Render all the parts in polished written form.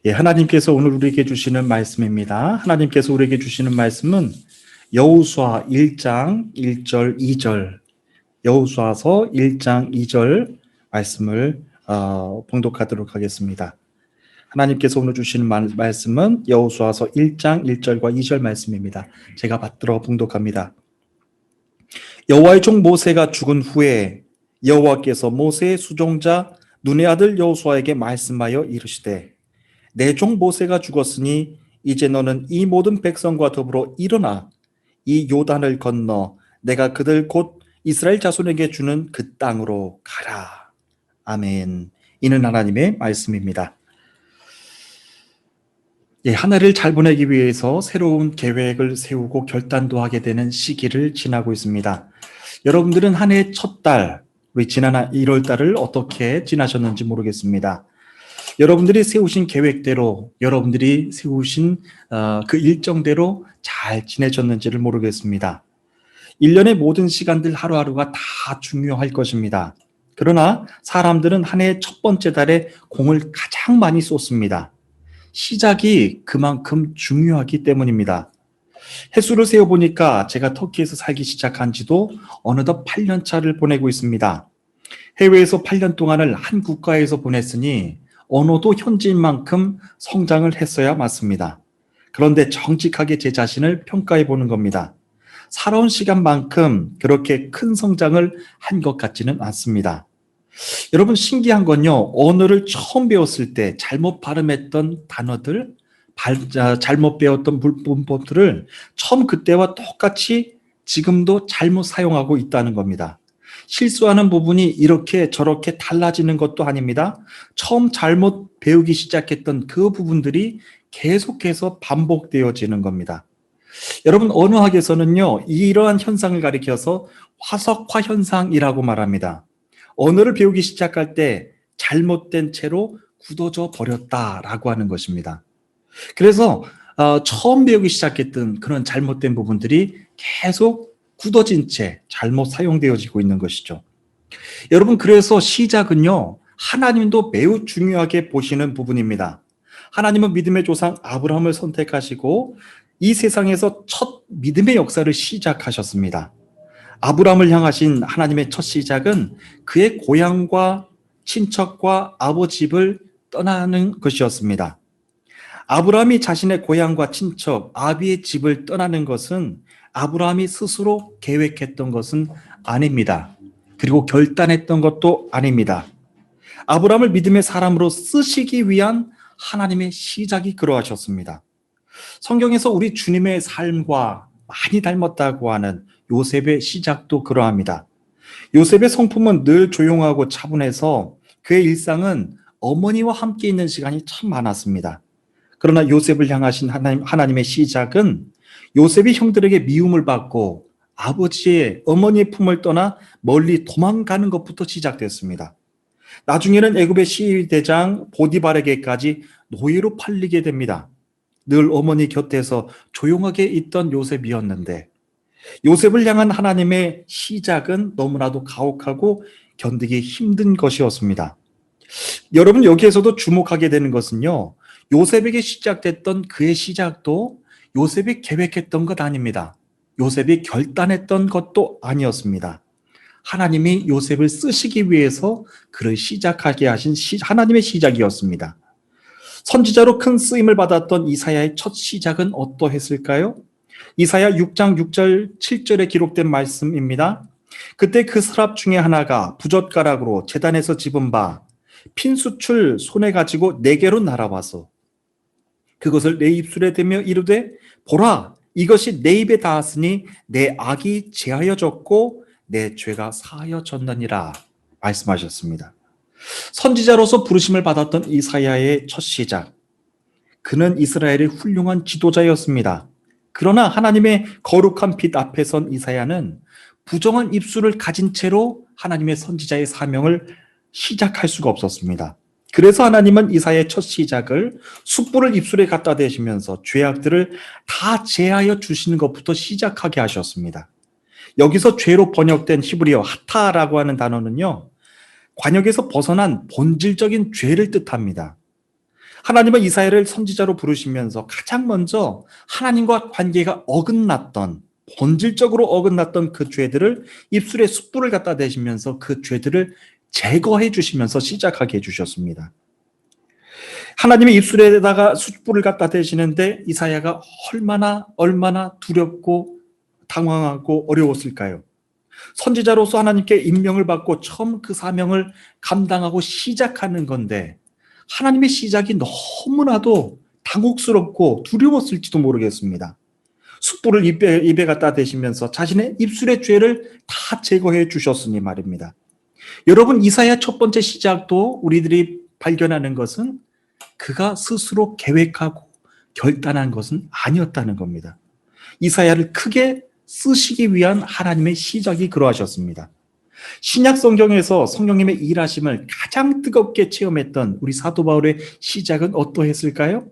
예, 하나님께서 오늘 우리에게 주시는 말씀입니다. 하나님께서 우리에게 주시는 말씀은 여호수아 1장 1절 2절, 여호수아서 1장 2절 말씀을 봉독하도록 하겠습니다. 하나님께서 오늘 주시는 말씀은 여호수아서 1장 1절과 2절 말씀입니다. 제가 받들어 봉독합니다. 여호와의 종 모세가 죽은 후에 여호와께서 모세의 수종자 눈의 아들 여호수아에게 말씀하여 이르시되 내 종 모세가 죽었으니 이제 너는 이 모든 백성과 더불어 일어나 이 요단을 건너 내가 그들 곧 이스라엘 자손에게 주는 그 땅으로 가라. 아멘. 이는 하나님의 말씀입니다. 예, 한 해를 잘 보내기 위해서 새로운 계획을 세우고 결단도 하게 되는 시기를 지나고 있습니다. 여러분들은 한 해 첫 달, 우리 지난 1월 달을 어떻게 지나셨는지 모르겠습니다. 여러분들이 세우신 계획대로, 여러분들이 세우신 그 일정대로 잘 지내셨는지를 모르겠습니다. 1년의 모든 시간들 하루하루가 다 중요할 것입니다. 그러나 사람들은 한 해 첫 번째 달에 공을 가장 많이 쏟습니다. 시작이 그만큼 중요하기 때문입니다. 횟수를 세어보니까 제가 터키에서 살기 시작한 지도 어느덧 8년 차를 보내고 있습니다. 해외에서 8년 동안을 한 국가에서 보냈으니 언어도 현지인 만큼 성장을 했어야 맞습니다. 그런데 정직하게 제 자신을 평가해 보는 겁니다. 살아온 시간만큼 그렇게 큰 성장을 한 것 같지는 않습니다. 여러분, 신기한 건요, 언어를 처음 배웠을 때 잘못 발음했던 단어들, 잘못 배웠던 문법들을 처음 그때와 똑같이 지금도 잘못 사용하고 있다는 겁니다. 실수하는 부분이 이렇게 저렇게 달라지는 것도 아닙니다. 처음 잘못 배우기 시작했던 그 부분들이 계속해서 반복되어지는 겁니다. 여러분, 언어학에서는요, 이러한 현상을 가리켜서 화석화 현상이라고 말합니다. 언어를 배우기 시작할 때 잘못된 채로 굳어져 버렸다라고 하는 것입니다. 그래서 처음 배우기 시작했던 그런 잘못된 부분들이 계속 굳어진 채 잘못 사용되어지고 있는 것이죠. 여러분, 그래서 시작은요, 하나님도 매우 중요하게 보시는 부분입니다. 하나님은 믿음의 조상 아브라함을 선택하시고 이 세상에서 첫 믿음의 역사를 시작하셨습니다. 아브라함을 향하신 하나님의 첫 시작은 그의 고향과 친척과 아버지 집을 떠나는 것이었습니다. 아브라함이 자신의 고향과 친척, 아비의 집을 떠나는 것은 아브라함이 스스로 계획했던 것은 아닙니다. 그리고 결단했던 것도 아닙니다. 아브라함을 믿음의 사람으로 쓰시기 위한 하나님의 시작이 그러하셨습니다. 성경에서 우리 주님의 삶과 많이 닮았다고 하는 요셉의 시작도 그러합니다. 요셉의 성품은 늘 조용하고 차분해서 그의 일상은 어머니와 함께 있는 시간이 참 많았습니다. 그러나 요셉을 향하신 하나님의 시작은 요셉이 형들에게 미움을 받고 아버지의 어머니의 품을 떠나 멀리 도망가는 것부터 시작됐습니다. 나중에는 애굽의 시위대장 보디발에게까지 노예로 팔리게 됩니다. 늘 어머니 곁에서 조용하게 있던 요셉이었는데 요셉을 향한 하나님의 시작은 너무나도 가혹하고 견디기 힘든 것이었습니다. 여러분, 여기에서도 주목하게 되는 것은요, 요셉에게 시작됐던 그의 시작도 요셉이 계획했던 것 아닙니다. 요셉이 결단했던 것도 아니었습니다. 하나님이 요셉을 쓰시기 위해서 그를 시작하게 하신 하나님의 시작이었습니다. 선지자로 큰 쓰임을 받았던 이사야의 첫 시작은 어떠했을까요? 이사야 6장 6절 7절에 기록된 말씀입니다. 그때 그 서랍 중에 하나가 부젓가락으로 제단에서 집은 바 핀수출 손에 가지고 내게로 날아와서 그것을 내 입술에 대며 이르되 보라, 이것이 내 입에 닿았으니 내 악이 제하여졌고 내 죄가 사하여졌느니라 말씀하셨습니다. 선지자로서 부르심을 받았던 이사야의 첫 시작, 그는 이스라엘의 훌륭한 지도자였습니다. 그러나 하나님의 거룩한 빛 앞에 선 이사야는 부정한 입술을 가진 채로 하나님의 선지자의 사명을 시작할 수가 없었습니다. 그래서 하나님은 이사야의 첫 시작을 숯불을 입술에 갖다 대시면서 죄악들을 다 제하여 주시는 것부터 시작하게 하셨습니다. 여기서 죄로 번역된 히브리어 하타라고 하는 단어는요, 관역에서 벗어난 본질적인 죄를 뜻합니다. 하나님은 이사야를 선지자로 부르시면서 가장 먼저 하나님과 관계가 어긋났던, 본질적으로 어긋났던 그 죄들을 입술에 숯불을 갖다 대시면서 그 죄들을 제거해 주시면서 시작하게 해주셨습니다. 하나님의 입술에다가 숯불을 갖다 대시는데 이사야가 얼마나 두렵고 당황하고 어려웠을까요? 선지자로서 하나님께 임명을 받고 처음 그 사명을 감당하고 시작하는 건데 하나님의 시작이 너무나도 당혹스럽고 두려웠을지도 모르겠습니다. 숯불을 입에 갖다 대시면서 자신의 입술의 죄를 다 제거해 주셨으니 말입니다. 여러분, 이사야 첫 번째 시작도 우리들이 발견하는 것은 그가 스스로 계획하고 결단한 것은 아니었다는 겁니다. 이사야를 크게 쓰시기 위한 하나님의 시작이 그러하셨습니다. 신약 성경에서 성령님의 일하심을 가장 뜨겁게 체험했던 우리 사도 바울의 시작은 어떠했을까요?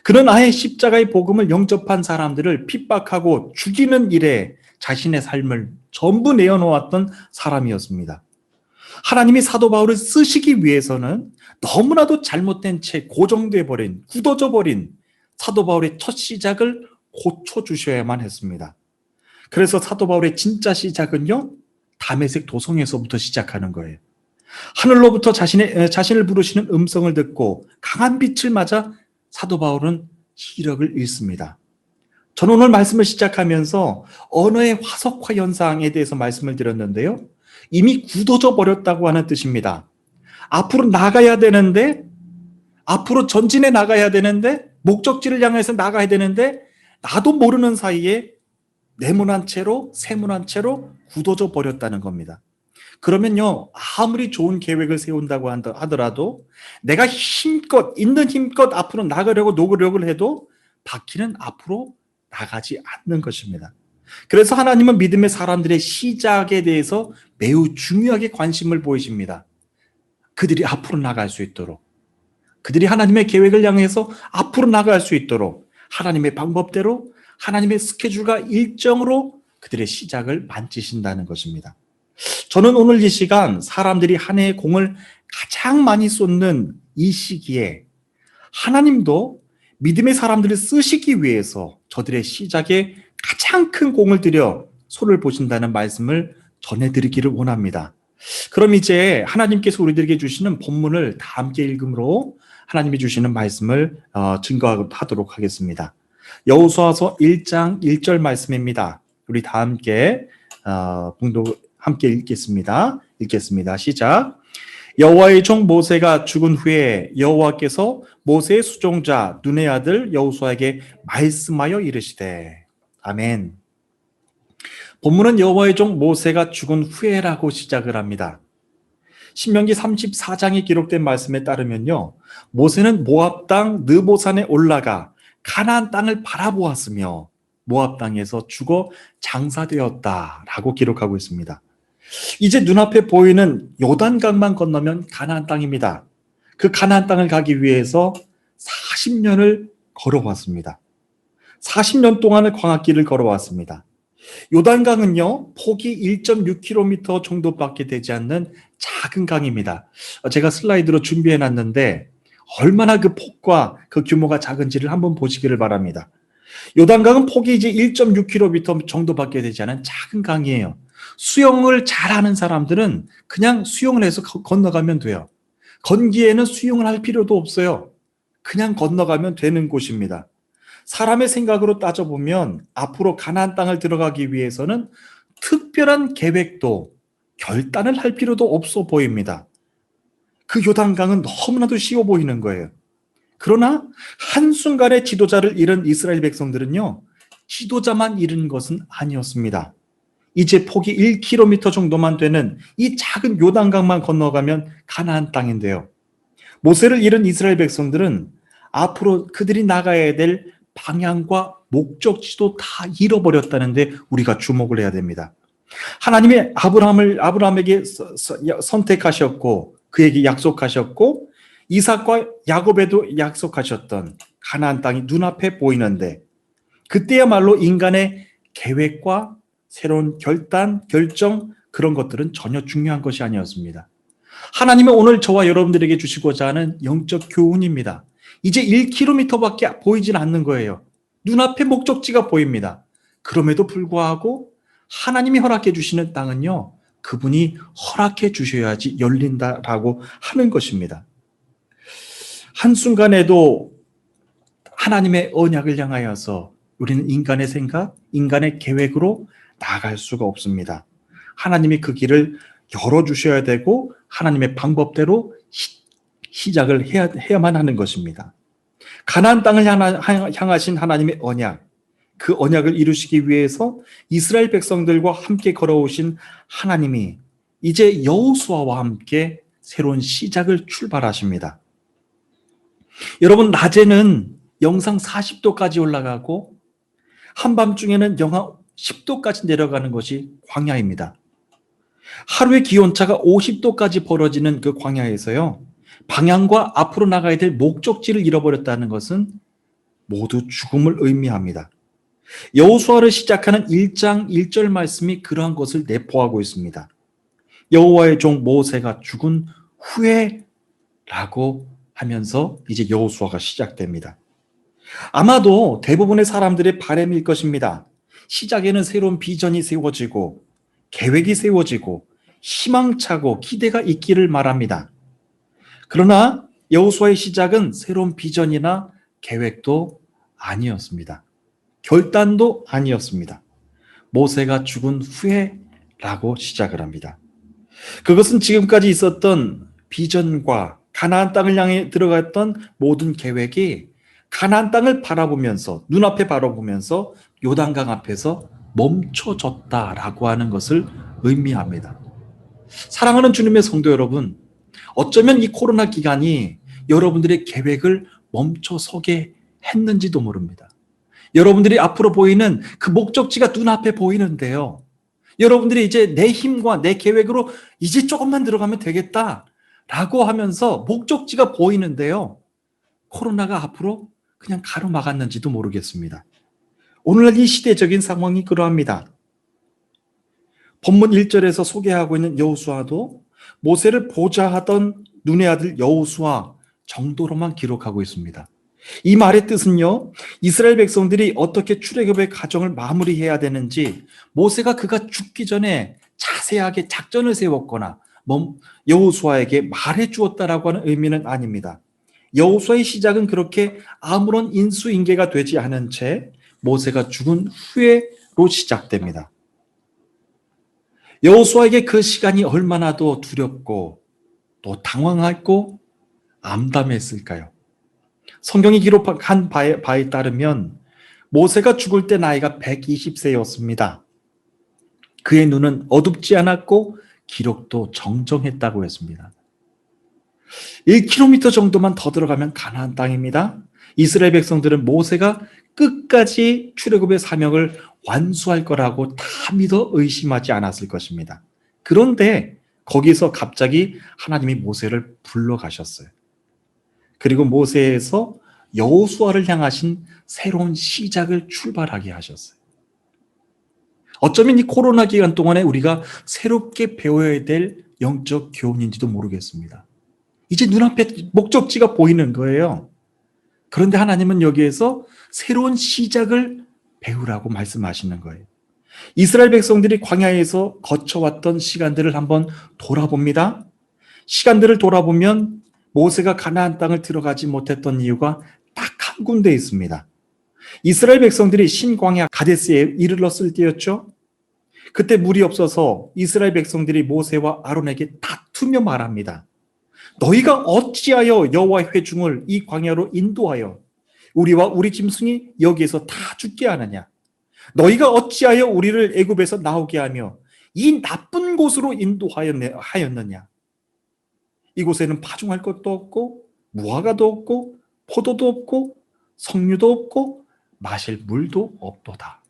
그는 아예 십자가의 복음을 영접한 사람들을 핍박하고 죽이는 일에 자신의 삶을 전부 내어놓았던 사람이었습니다. 하나님이 사도 바울을 쓰시기 위해서는 너무나도 잘못된 채 고정돼 버린, 굳어져 버린 사도 바울의 첫 시작을 고쳐주셔야만 했습니다. 그래서 사도 바울의 진짜 시작은요, 다메섹 도성에서부터 시작하는 거예요. 하늘로부터 자신을 부르시는 음성을 듣고 강한 빛을 맞아 사도 바울은 시력을 잃습니다. 저는 오늘 말씀을 시작하면서 언어의 화석화 현상에 대해서 말씀을 드렸는데요. 이미 굳어져 버렸다고 하는 뜻입니다. 앞으로 나가야 되는데, 앞으로 전진해 나가야 되는데, 목적지를 향해서 나가야 되는데 나도 모르는 사이에 네모난 채로, 세모난 채로 굳어져 버렸다는 겁니다. 그러면요, 아무리 좋은 계획을 세운다고 하더라도 내가 있는 힘껏 앞으로 나가려고 노력을 해도 바퀴는 앞으로 나가지 않는 것입니다. 그래서 하나님은 믿음의 사람들의 시작에 대해서 매우 중요하게 관심을 보이십니다. 그들이 앞으로 나갈 수 있도록, 그들이 하나님의 계획을 향해서 앞으로 나갈 수 있도록 하나님의 방법대로, 하나님의 스케줄과 일정으로 그들의 시작을 만지신다는 것입니다. 저는 오늘 이 시간 사람들이 한 해의 공을 가장 많이 쏟는 이 시기에 하나님도 믿음의 사람들을 쓰시기 위해서 저들의 시작에 가장 큰 공을 들여 손을 보신다는 말씀을 전해드리기를 원합니다. 그럼 이제 하나님께서 우리들에게 주시는 본문을 다 함께 읽음으로 하나님이 주시는 말씀을 증거하도록 하겠습니다. 여호수아서 1장 1절 말씀입니다. 우리 다 함께 함께 읽겠습니다. 시작. 여호와의 종 모세가 죽은 후에 여호와께서 모세의 수종자 눈의 아들 여호수아에게 말씀하여 이르시되. 아멘. 본문은 여호와의 종 모세가 죽은 후에라고 시작을 합니다. 신명기 34장에 기록된 말씀에 따르면요, 모세는 모압 땅 느보산에 올라가 가나안 땅을 바라보았으며 모압 땅에서 죽어 장사되었다라고 기록하고 있습니다. 이제 눈앞에 보이는 요단강만 건너면 가나안 땅입니다. 그 가나안 땅을 가기 위해서 40년을 걸어왔습니다. 40년 동안의 광학길을 걸어왔습니다. 요단강은요, 폭이 1.6km 정도밖에 되지 않는 작은 강입니다. 제가 슬라이드로 준비해 놨는데 얼마나 그 폭과 그 규모가 작은지를 한번 보시기를 바랍니다. 요단강은 폭이 이제 1.6km 정도밖에 되지 않은 작은 강이에요. 수영을 잘하는 사람들은 그냥 수영을 해서 건너가면 돼요. 건기에는 수영을 할 필요도 없어요. 그냥 건너가면 되는 곳입니다. 사람의 생각으로 따져보면 앞으로 가나안 땅을 들어가기 위해서는 특별한 계획도 결단을 할 필요도 없어 보입니다. 그 요단강은 너무나도 쉬워 보이는 거예요. 그러나 한순간에 지도자를 잃은 이스라엘 백성들은요, 지도자만 잃은 것은 아니었습니다. 이제 폭이 1km 정도만 되는 이 작은 요단강만 건너가면 가나안 땅인데요. 모세를 잃은 이스라엘 백성들은 앞으로 그들이 나가야 될 방향과 목적지도 다 잃어버렸다는데 우리가 주목을 해야 됩니다. 하나님이 아브라함에게 선택하셨고 그에게 약속하셨고 이삭과 야곱에도 약속하셨던 가나안 땅이 눈앞에 보이는데 그때야말로 인간의 계획과 새로운 결정 그런 것들은 전혀 중요한 것이 아니었습니다. 하나님은 오늘 저와 여러분들에게 주시고자 하는 영적 교훈입니다. 이제 1km밖에 보이진 않는 거예요. 눈앞에 목적지가 보입니다. 그럼에도 불구하고 하나님이 허락해 주시는 땅은요, 그분이 허락해 주셔야지 열린다라고 하는 것입니다. 한순간에도 하나님의 언약을 향하여서 우리는 인간의 생각, 인간의 계획으로 나아갈 수가 없습니다. 하나님이 그 길을 열어주셔야 되고 하나님의 방법대로 시작을 해야만 하는 것입니다. 가나안 땅을 향하신 하나님의 언약, 그 언약을 이루시기 위해서 이스라엘 백성들과 함께 걸어오신 하나님이 이제 여호수아와 함께 새로운 시작을 출발하십니다. 여러분, 낮에는 영상 40도까지 올라가고 한밤중에는 영하 10도까지 내려가는 것이 광야입니다. 하루의 기온차가 50도까지 벌어지는 그 광야에서요, 방향과 앞으로 나가야 될 목적지를 잃어버렸다는 것은 모두 죽음을 의미합니다. 여호수아를 시작하는 1장 1절 말씀이 그러한 것을 내포하고 있습니다. 여호와의 종 모세가 죽은 후에라고 하면서 이제 여호수아가 시작됩니다. 아마도 대부분의 사람들의 바람일 것입니다. 시작에는 새로운 비전이 세워지고 계획이 세워지고 희망차고 기대가 있기를 말합니다. 그러나 여호수아의 시작은 새로운 비전이나 계획도 아니었습니다. 결단도 아니었습니다. 모세가 죽은 후에라고 시작을 합니다. 그것은 지금까지 있었던 비전과 가나안 땅을 향해 들어갔던 모든 계획이 가나안 땅을 바라보면서, 눈앞에 바라보면서 요단강 앞에서 멈춰졌다라고 하는 것을 의미합니다. 사랑하는 주님의 성도 여러분, 어쩌면 이 코로나 기간이 여러분들의 계획을 멈춰서게 했는지도 모릅니다. 여러분들이 앞으로 보이는 그 목적지가 눈앞에 보이는데요, 여러분들이 이제 내 힘과 내 계획으로 이제 조금만 들어가면 되겠다라고 하면서 목적지가 보이는데요, 코로나가 앞으로 그냥 가로막았는지도 모르겠습니다. 오늘날 이 시대적인 상황이 그러합니다. 본문 1절에서 소개하고 있는 여호수아도 모세를 보좌하던 눈의 아들 여호수아 정도로만 기록하고 있습니다. 이 말의 뜻은요, 이스라엘 백성들이 어떻게 출애굽의 과정을 마무리해야 되는지 모세가 그가 죽기 전에 자세하게 작전을 세웠거나 여호수아에게 말해 주었다라고 하는 의미는 아닙니다. 여호수아의 시작은 그렇게 아무런 인수인계가 되지 않은 채 모세가 죽은 후에로 시작됩니다. 여호수아에게 그 시간이 얼마나 더 두렵고 또 당황했고 암담했을까요? 성경이 기록한 바에 따르면 모세가 죽을 때 나이가 120세였습니다. 그의 눈은 어둡지 않았고 기록도 정정했다고 했습니다. 1km 정도만 더 들어가면 가나안 땅입니다. 이스라엘 백성들은 모세가 끝까지 출애굽의 사명을 완수할 거라고 다 믿어 의심하지 않았을 것입니다. 그런데 거기서 갑자기 하나님이 모세를 불러가셨어요. 그리고 모세에서 여호수아를 향하신 새로운 시작을 출발하게 하셨어요. 어쩌면 이 코로나 기간 동안에 우리가 새롭게 배워야 될 영적 교훈인지도 모르겠습니다. 이제 눈앞에 목적지가 보이는 거예요. 그런데 하나님은 여기에서 새로운 시작을 배우라고 말씀하시는 거예요. 이스라엘 백성들이 광야에서 거쳐왔던 시간들을 한번 돌아봅니다. 시간들을 돌아보면 모세가 가나안 땅을 들어가지 못했던 이유가 딱 한 군데 있습니다. 이스라엘 백성들이 신광야 가데스에 이르렀을 때였죠. 그때 물이 없어서 이스라엘 백성들이 모세와 아론에게 다투며 말합니다. 너희가 어찌하여 여호와의 회중을 이 광야로 인도하여 우리와 우리 짐승이 여기에서 다 죽게 하느냐? 너희가 어찌하여 우리를 애굽에서 나오게 하며 이 나쁜 곳으로 인도하였느냐? 이곳에는 파종할 것도 없고 무화과도 없고 포도도 없고 석류도 없고 마실 물도 없도다.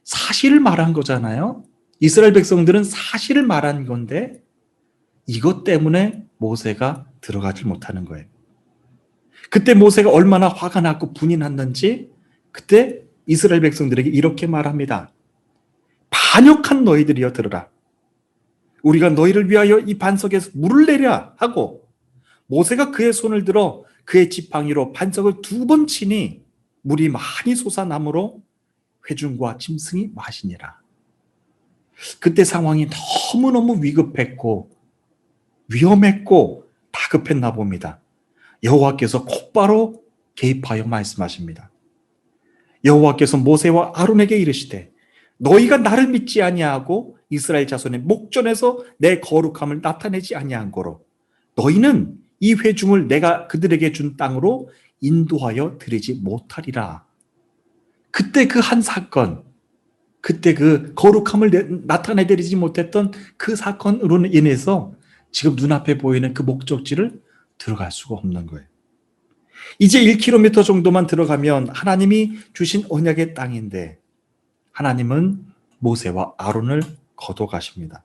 사실을 말한 거잖아요. 이스라엘 백성들은 사실을 말한 건데 이것 때문에 모세가 들어가지 못하는 거예요. 그때 모세가 얼마나 화가 났고 분이 났는지 그때 이스라엘 백성들에게 이렇게 말합니다. 반역한 너희들이여 들으라. 우리가 너희를 위하여 이 반석에서 물을 내랴 하고 모세가 그의 손을 들어 그의 지팡이로 반석을 2번 치니 물이 많이 솟아나므로 회중과 짐승이 마시니라. 그때 상황이 너무너무 위급했고 위험했고 다급했나 봅니다. 여호와께서 곧바로 개입하여 말씀하십니다. 여호와께서 모세와 아론에게 이르시되 너희가 나를 믿지 아니하고 이스라엘 자손의 목전에서 내 거룩함을 나타내지 아니한 거로 너희는 이 회중을 내가 그들에게 준 땅으로 인도하여 드리지 못하리라. 그때 그 한 사건, 그때 그 거룩함을 나타내드리지 못했던 그 사건으로 인해서 지금 눈앞에 보이는 그 목적지를 들어갈 수가 없는 거예요. 이제 1km 정도만 들어가면 하나님이 주신 언약의 땅인데 하나님은 모세와 아론을 거둬가십니다.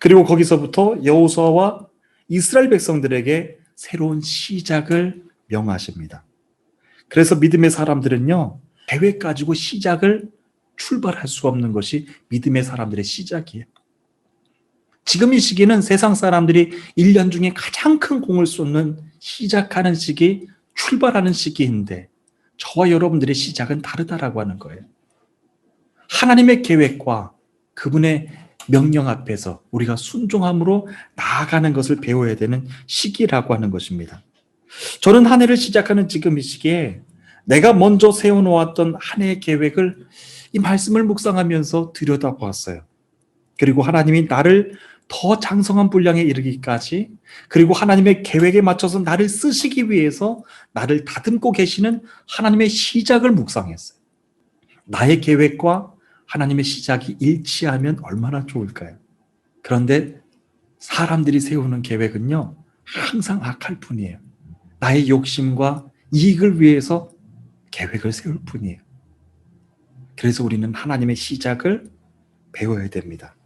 그리고 거기서부터 여호수아와 이스라엘 백성들에게 새로운 시작을 명하십니다. 그래서 믿음의 사람들은요, 계획 가지고 시작을 출발할 수 없는 것이 믿음의 사람들의 시작이에요. 지금 이 시기는 세상 사람들이 1년 중에 가장 큰 공을 쏟는 시작하는 시기, 출발하는 시기인데 저와 여러분들의 시작은 다르다라고 하는 거예요. 하나님의 계획과 그분의 명령 앞에서 우리가 순종함으로 나아가는 것을 배워야 되는 시기라고 하는 것입니다. 저는 한 해를 시작하는 지금 이 시기에 내가 먼저 세워놓았던 한 해의 계획을 이 말씀을 묵상하면서 들여다보았어요. 그리고 하나님이 나를 더 장성한 분량에 이르기까지, 그리고 하나님의 계획에 맞춰서 나를 쓰시기 위해서 나를 다듬고 계시는 하나님의 시작을 묵상했어요. 나의 계획과 하나님의 시작이 일치하면 얼마나 좋을까요? 그런데 사람들이 세우는 계획은요, 항상 악할 뿐이에요. 나의 욕심과 이익을 위해서 계획을 세울 뿐이에요. 그래서 우리는 하나님의 시작을 배워야 됩니다.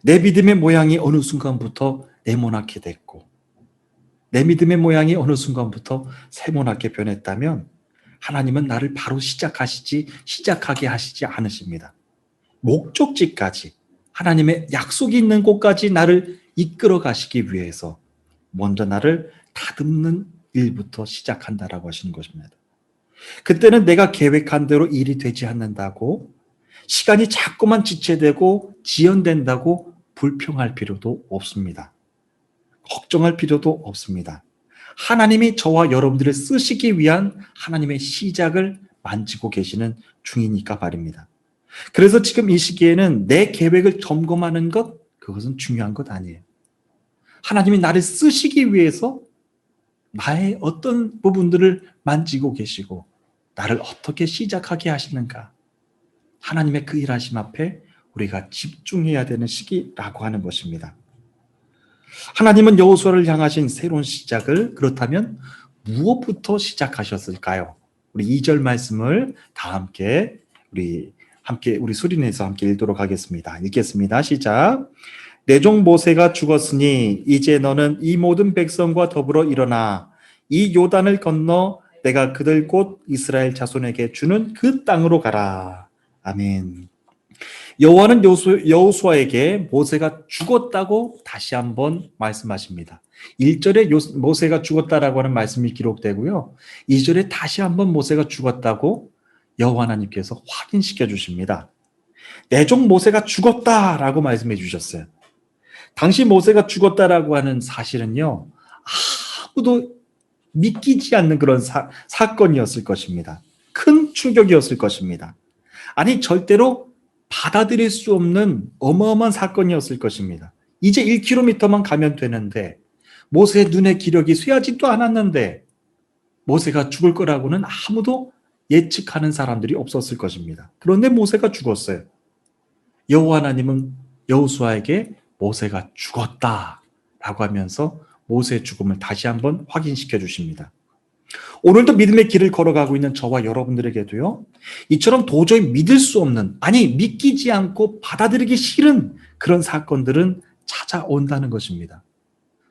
내 믿음의 모양이 어느 순간부터 네모나게 됐고 내 믿음의 모양이 어느 순간부터 세모나게 변했다면 하나님은 나를 바로 시작하게 하시지 않으십니다. 목적지까지, 하나님의 약속이 있는 곳까지 나를 이끌어 가시기 위해서 먼저 나를 다듬는 일부터 시작한다라고 하시는 것입니다. 그때는 내가 계획한 대로 일이 되지 않는다고, 시간이 자꾸만 지체되고 지연된다고 불평할 필요도 없습니다. 걱정할 필요도 없습니다. 하나님이 저와 여러분들을 쓰시기 위한 하나님의 시작을 만지고 계시는 중이니까 말입니다. 그래서 지금 이 시기에는 내 계획을 점검하는 것, 그것은 중요한 것 아니에요. 하나님이 나를 쓰시기 위해서 나의 어떤 부분들을 만지고 계시고 나를 어떻게 시작하게 하시는가, 하나님의 그 일하심 앞에 우리가 집중해야 되는 시기라고 하는 것입니다. 하나님은 여호수아를 향하신 새로운 시작을 그렇다면 무엇부터 시작하셨을까요? 우리 2절 말씀을 다 함께 우리 소리내서 함께 읽도록 하겠습니다. 읽겠습니다. 시작. 내 종 모세가 죽었으니 이제 너는 이 모든 백성과 더불어 일어나 이 요단을 건너 내가 그들 곧 이스라엘 자손에게 주는 그 땅으로 가라. 아멘. 여호와는 여호수아에게 모세가 죽었다고 다시 한번 말씀하십니다. 1절에 모세가 죽었다라고 하는 말씀이 기록되고요. 2절에 다시 한번 모세가 죽었다고 여호와 하나님께서 확인시켜 주십니다. 내 종 모세가 죽었다라고 말씀해 주셨어요. 당시 모세가 죽었다라고 하는 사실은요, 아무도 믿기지 않는 그런 사건이었을 것입니다. 큰 충격이었을 것입니다. 아니, 절대로 받아들일 수 없는 어마어마한 사건이었을 것입니다. 이제 1km만 가면 되는데 모세의 눈의 기력이 쇠하지도 않았는데 모세가 죽을 거라고는 아무도 예측하는 사람들이 없었을 것입니다. 그런데 모세가 죽었어요. 여호와 하나님은 여호수아에게 모세가 죽었다라고 하면서 모세의 죽음을 다시 한번 확인시켜 주십니다. 오늘도 믿음의 길을 걸어가고 있는 저와 여러분들에게도요, 이처럼 도저히 믿을 수 없는, 아니 믿기지 않고 받아들이기 싫은 그런 사건들은 찾아온다는 것입니다.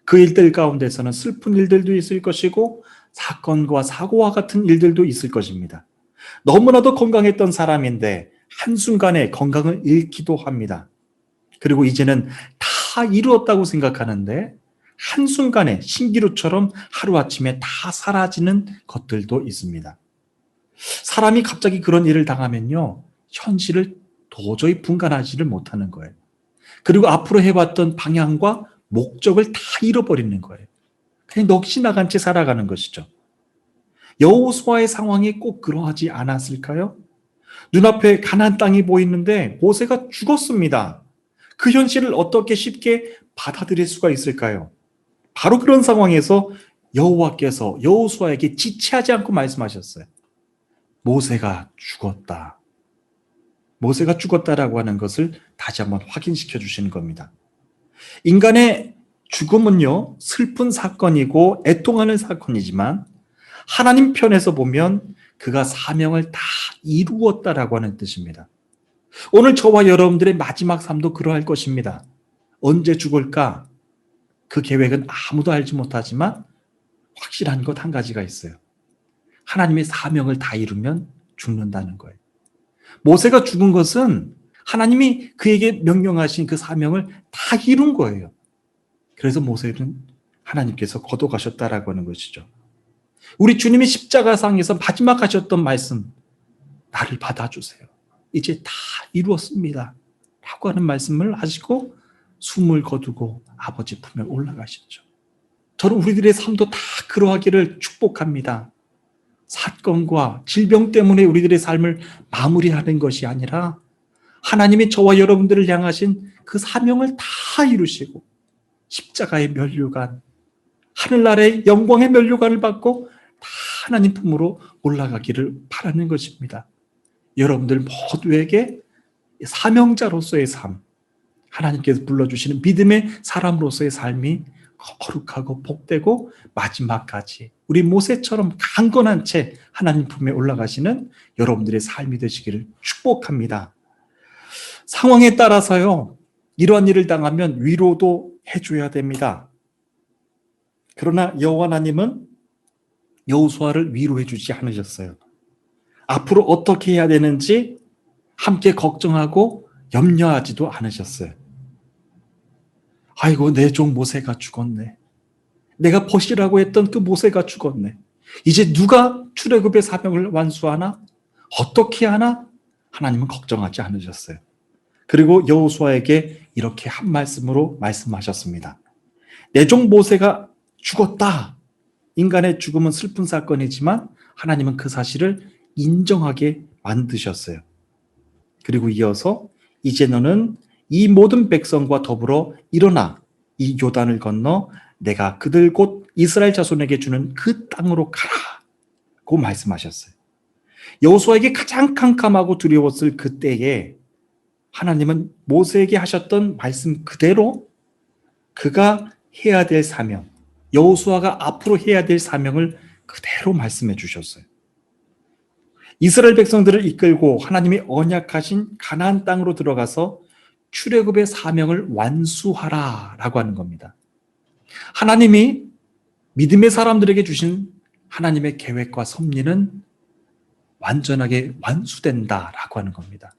그 일들 가운데서는 슬픈 일들도 있을 것이고 사건과 사고와 같은 일들도 있을 것입니다. 너무나도 건강했던 사람인데 한순간에 건강을 잃기도 합니다. 그리고 이제는 다 이루었다고 생각하는데 한순간에 신기루처럼 하루아침에 다 사라지는 것들도 있습니다. 사람이 갑자기 그런 일을 당하면요, 현실을 도저히 분간하지를 못하는 거예요. 그리고 앞으로 해왔던 방향과 목적을 다 잃어버리는 거예요. 그냥 넋이 나간 채 살아가는 것이죠. 여호수아의 상황이 꼭 그러하지 않았을까요? 눈앞에 가나안 땅이 보이는데 모세가 죽었습니다. 그 현실을 어떻게 쉽게 받아들일 수가 있을까요? 바로 그런 상황에서 여호와께서 여호수아에게 지체하지 않고 말씀하셨어요. 모세가 죽었다. 모세가 죽었다라고 하는 것을 다시 한번 확인시켜 주시는 겁니다. 인간의 죽음은요, 슬픈 사건이고 애통하는 사건이지만 하나님 편에서 보면 그가 사명을 다 이루었다라고 하는 뜻입니다. 오늘 저와 여러분들의 마지막 삶도 그러할 것입니다. 언제 죽을까? 그 계획은 아무도 알지 못하지만 확실한 것 한 가지가 있어요. 하나님의 사명을 다 이루면 죽는다는 거예요. 모세가 죽은 것은 하나님이 그에게 명령하신 그 사명을 다 이룬 거예요. 그래서 모세는 하나님께서 거둬가셨다라고 하는 것이죠. 우리 주님이 십자가상에서 마지막 하셨던 말씀, 나를 받아주세요. 이제 다 이루었습니다. 라고 하는 말씀을 하시고 숨을 거두고 아버지 품에 올라가셨죠. 저는 우리들의 삶도 다 그러하기를 축복합니다. 사건과 질병 때문에 우리들의 삶을 마무리하는 것이 아니라 하나님이 저와 여러분들을 향하신 그 사명을 다 이루시고 십자가의 면류관, 하늘나라의 영광의 면류관을 받고 다 하나님 품으로 올라가기를 바라는 것입니다. 여러분들 모두에게 사명자로서의 삶, 하나님께서 불러주시는 믿음의 사람으로서의 삶이 거룩하고 복되고 마지막까지 우리 모세처럼 강건한 채 하나님 품에 올라가시는 여러분들의 삶이 되시기를 축복합니다. 상황에 따라서요, 이러한 일을 당하면 위로도 해줘야 됩니다. 그러나 여호와 하나님은 여호수아를 위로해 주지 않으셨어요. 앞으로 어떻게 해야 되는지 함께 걱정하고 염려하지도 않으셨어요. 아이고, 내 종 모세가 죽었네. 내가 벗이라고 했던 그 모세가 죽었네. 이제 누가 출애굽의 사명을 완수하나? 어떻게 하나? 하나님은 걱정하지 않으셨어요. 그리고 여호수아에게 이렇게 한 말씀으로 말씀하셨습니다. 내 종 모세가 죽었다. 인간의 죽음은 슬픈 사건이지만 하나님은 그 사실을 인정하게 만드셨어요. 그리고 이어서 이제 너는 이 모든 백성과 더불어 일어나 이 요단을 건너 내가 그들 곧 이스라엘 자손에게 주는 그 땅으로 가라고 말씀하셨어요. 여호수아에게 가장 캄캄하고 두려웠을 그때에 하나님은 모세에게 하셨던 말씀 그대로 그가 해야 될 사명, 여호수아가 앞으로 해야 될 사명을 그대로 말씀해 주셨어요. 이스라엘 백성들을 이끌고 하나님이 언약하신 가나안 땅으로 들어가서 출애굽의 사명을 완수하라라고 하는 겁니다. 하나님이 믿음의 사람들에게 주신 하나님의 계획과 섭리는 완전하게 완수된다라고 하는 겁니다.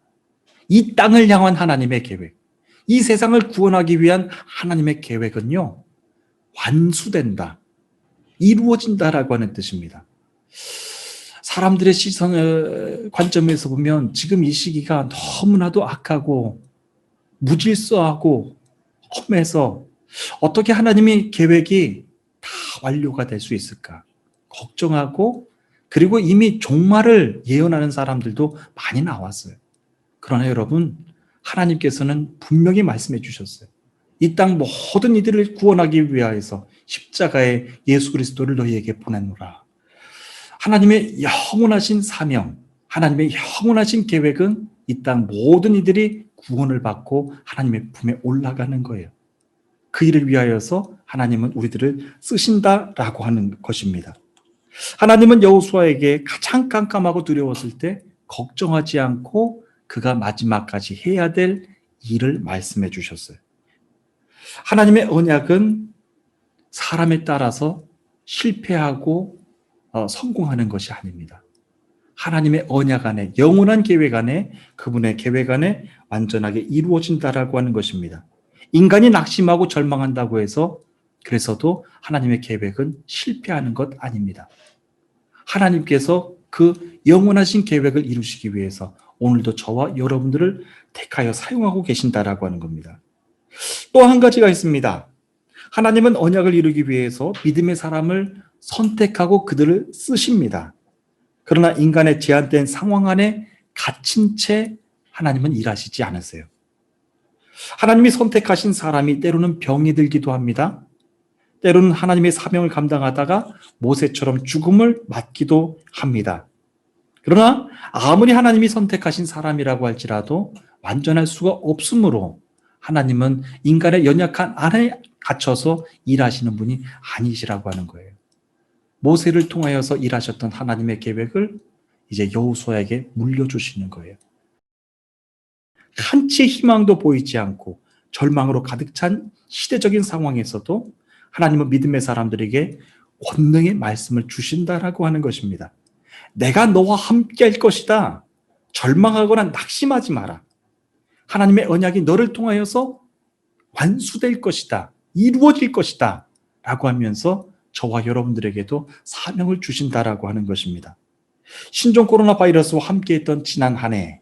이 땅을 향한 하나님의 계획, 이 세상을 구원하기 위한 하나님의 계획은요, 완수된다, 이루어진다라고 하는 뜻입니다. 사람들의 시선 관점에서 보면 지금 이 시기가 너무나도 악하고 무질서하고 험해서 어떻게 하나님의 계획이 다 완료가 될 수 있을까 걱정하고, 그리고 이미 종말을 예언하는 사람들도 많이 나왔어요. 그러나 여러분, 하나님께서는 분명히 말씀해 주셨어요. 이 땅 모든 이들을 구원하기 위하여서 십자가에 예수 그리스도를 너희에게 보내노라. 하나님의 영원하신 사명, 하나님의 영원하신 계획은 이 땅 모든 이들이 구원을 받고 하나님의 품에 올라가는 거예요. 그 일을 위하여서 하나님은 우리들을 쓰신다라고 하는 것입니다. 하나님은 여호수아에게 가장 깜깜하고 두려웠을 때 걱정하지 않고 그가 마지막까지 해야 될 일을 말씀해 주셨어요. 하나님의 언약은 사람에 따라서 실패하고 성공하는 것이 아닙니다. 하나님의 언약 안에, 영원한 계획 안에, 그분의 계획 안에 완전하게 이루어진다라고 하는 것입니다. 인간이 낙심하고 절망한다고 해서 그래서도 하나님의 계획은 실패하는 것 아닙니다. 하나님께서 그 영원하신 계획을 이루시기 위해서 오늘도 저와 여러분들을 택하여 사용하고 계신다라고 하는 겁니다. 또 한 가지가 있습니다. 하나님은 언약을 이루기 위해서 믿음의 사람을 선택하고 그들을 쓰십니다. 그러나 인간의 제한된 상황 안에 갇힌 채 하나님은 일하시지 않으세요. 하나님이 선택하신 사람이 때로는 병이 들기도 합니다. 때로는 하나님의 사명을 감당하다가 모세처럼 죽음을 맞기도 합니다. 그러나 아무리 하나님이 선택하신 사람이라고 할지라도 완전할 수가 없으므로 하나님은 인간의 연약한 안에 갇혀서 일하시는 분이 아니시라고 하는 거예요. 모세를 통하여서 일하셨던 하나님의 계획을 이제 여호수아에게 물려주시는 거예요. 한치의 희망도 보이지 않고 절망으로 가득 찬 시대적인 상황에서도 하나님은 믿음의 사람들에게 권능의 말씀을 주신다라고 하는 것입니다. 내가 너와 함께 할 것이다. 절망하거나 낙심하지 마라. 하나님의 언약이 너를 통하여서 완수될 것이다. 이루어질 것이다. 라고 하면서 저와 여러분들에게도 사명을 주신다라고 하는 것입니다. 신종 코로나 바이러스와 함께했던 지난 한 해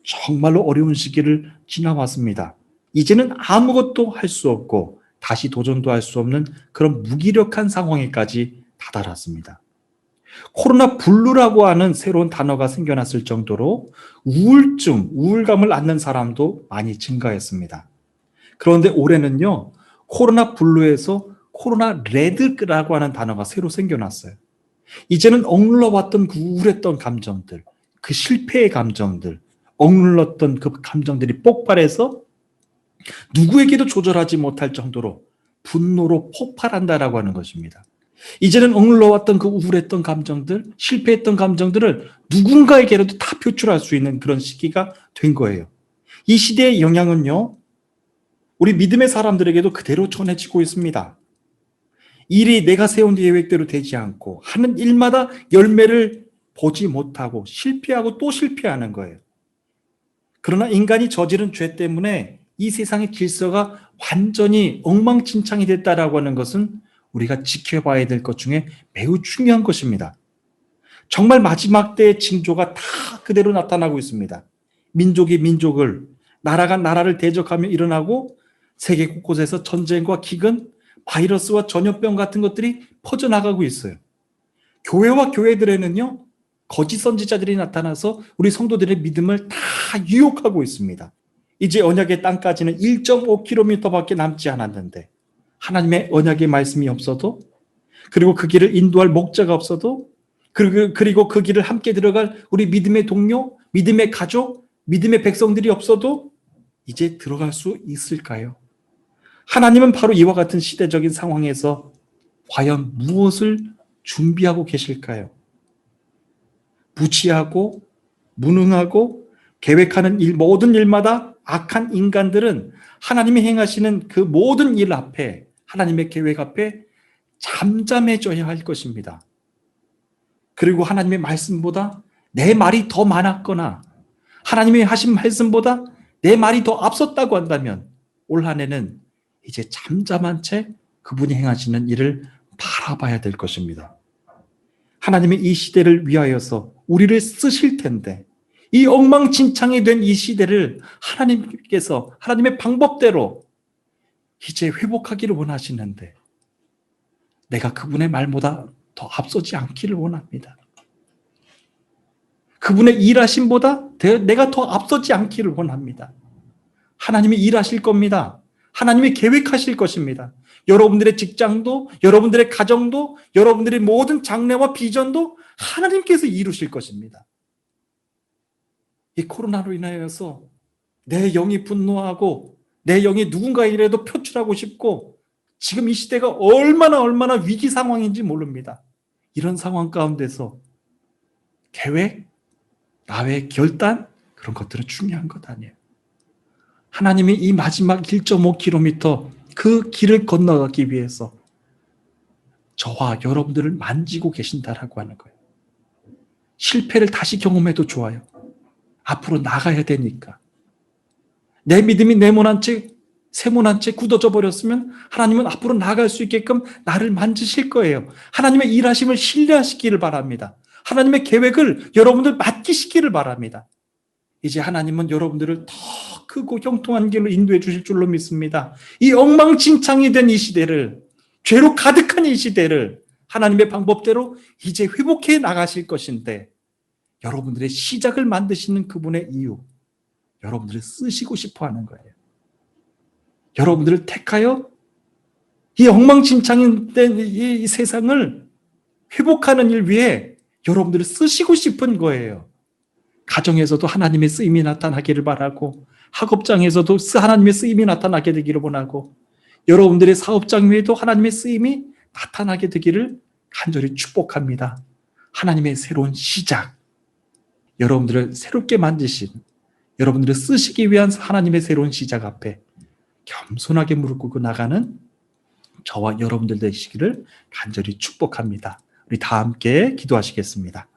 정말로 어려운 시기를 지나왔습니다. 이제는 아무것도 할 수 없고 다시 도전도 할 수 없는 그런 무기력한 상황에까지 다다랐습니다. 코로나 블루라고 하는 새로운 단어가 생겨났을 정도로 우울증, 우울감을 앓는 사람도 많이 증가했습니다. 그런데 올해는요, 코로나 블루에서 코로나 레드라고 하는 단어가 새로 생겨났어요. 이제는 억눌러왔던 그 우울했던 감정들, 그 실패의 감정들, 억눌렀던 그 감정들이 폭발해서 누구에게도 조절하지 못할 정도로 분노로 폭발한다라고 하는 것입니다. 이제는 억눌러왔던 그 우울했던 감정들, 실패했던 감정들을 누군가에게라도 다 표출할 수 있는 그런 시기가 된 거예요. 이 시대의 영향은요, 우리 믿음의 사람들에게도 그대로 전해지고 있습니다. 일이 내가 세운 계획대로 되지 않고 하는 일마다 열매를 보지 못하고 실패하고 또 실패하는 거예요. 그러나 인간이 저지른 죄 때문에 이 세상의 질서가 완전히 엉망진창이 됐다라고 하는 것은 우리가 지켜봐야 될 것 중에 매우 중요한 것입니다. 정말 마지막 때의 징조가 다 그대로 나타나고 있습니다. 민족이 민족을, 나라가 나라를 대적하며 일어나고 세계 곳곳에서 전쟁과 기근, 바이러스와 전염병 같은 것들이 퍼져나가고 있어요. 교회와 교회들에는요, 거짓 선지자들이 나타나서 우리 성도들의 믿음을 다 유혹하고 있습니다. 이제 언약의 땅까지는 1.5km밖에 남지 않았는데 하나님의 언약의 말씀이 없어도, 그리고 그 길을 인도할 목자가 없어도, 그리고 그 길을 함께 들어갈 우리 믿음의 동료, 믿음의 가족, 믿음의 백성들이 없어도 이제 들어갈 수 있을까요? 하나님은 바로 이와 같은 시대적인 상황에서 과연 무엇을 준비하고 계실까요? 무지하고 무능하고 계획하는 모든 일마다 악한 인간들은 하나님이 행하시는 그 모든 일 앞에, 하나님의 계획 앞에 잠잠해져야 할 것입니다. 그리고 하나님의 말씀보다 내 말이 더 많았거나 하나님이 하신 말씀보다 내 말이 더 앞섰다고 한다면 올 한 해는 이제 잠잠한 채 그분이 행하시는 일을 바라봐야 될 것입니다. 하나님이 이 시대를 위하여서 우리를 쓰실 텐데 이 엉망진창이 된 이 시대를 하나님께서 하나님의 방법대로 이제 회복하기를 원하시는데 내가 그분의 말보다 더 앞서지 않기를 원합니다. 그분의 일하심보다 내가 더 앞서지 않기를 원합니다. 하나님이 일하실 겁니다. 하나님이 계획하실 것입니다. 여러분들의 직장도, 여러분들의 가정도, 여러분들의 모든 장래와 비전도 하나님께서 이루실 것입니다. 이 코로나로 인하여서 내 영이 분노하고 내 영이 누군가에게라도 표출하고 싶고 지금 이 시대가 얼마나 위기 상황인지 모릅니다. 이런 상황 가운데서 계획, 나의 결단, 그런 것들은 중요한 것 아니에요. 하나님이 이 마지막 1.5km 그 길을 건너가기 위해서 저와 여러분들을 만지고 계신다라고 하는 거예요. 실패를 다시 경험해도 좋아요. 앞으로 나가야 되니까. 내 믿음이 네모난 채 세모난 채 굳어져 버렸으면 하나님은 앞으로 나아갈 수 있게끔 나를 만지실 거예요. 하나님의 일하심을 신뢰하시기를 바랍니다. 하나님의 계획을 여러분들 맡기시기를 바랍니다. 이제 하나님은 여러분들을 더 크고 형통한 길로 인도해 주실 줄로 믿습니다. 이 엉망진창이 된 이 시대를, 죄로 가득한 이 시대를 하나님의 방법대로 이제 회복해 나가실 것인데, 여러분들의 시작을 만드시는 그분의 이유, 여러분들을 쓰시고 싶어 하는 거예요. 여러분들을 택하여 이 엉망진창된 이 세상을 회복하는 일 위해 여러분들을 쓰시고 싶은 거예요. 가정에서도 하나님의 쓰임이 나타나기를 바라고, 학업장에서도 하나님의 쓰임이 나타나게 되기를 원하고, 여러분들의 사업장 위에도 하나님의 쓰임이 나타나게 되기를 간절히 축복합니다. 하나님의 새로운 시작, 여러분들을 새롭게 만드신, 여러분들을 쓰시기 위한 하나님의 새로운 시작 앞에 겸손하게 무릎 꿇고 나가는 저와 여러분들 되시기를 간절히 축복합니다. 우리 다 함께 기도하시겠습니다.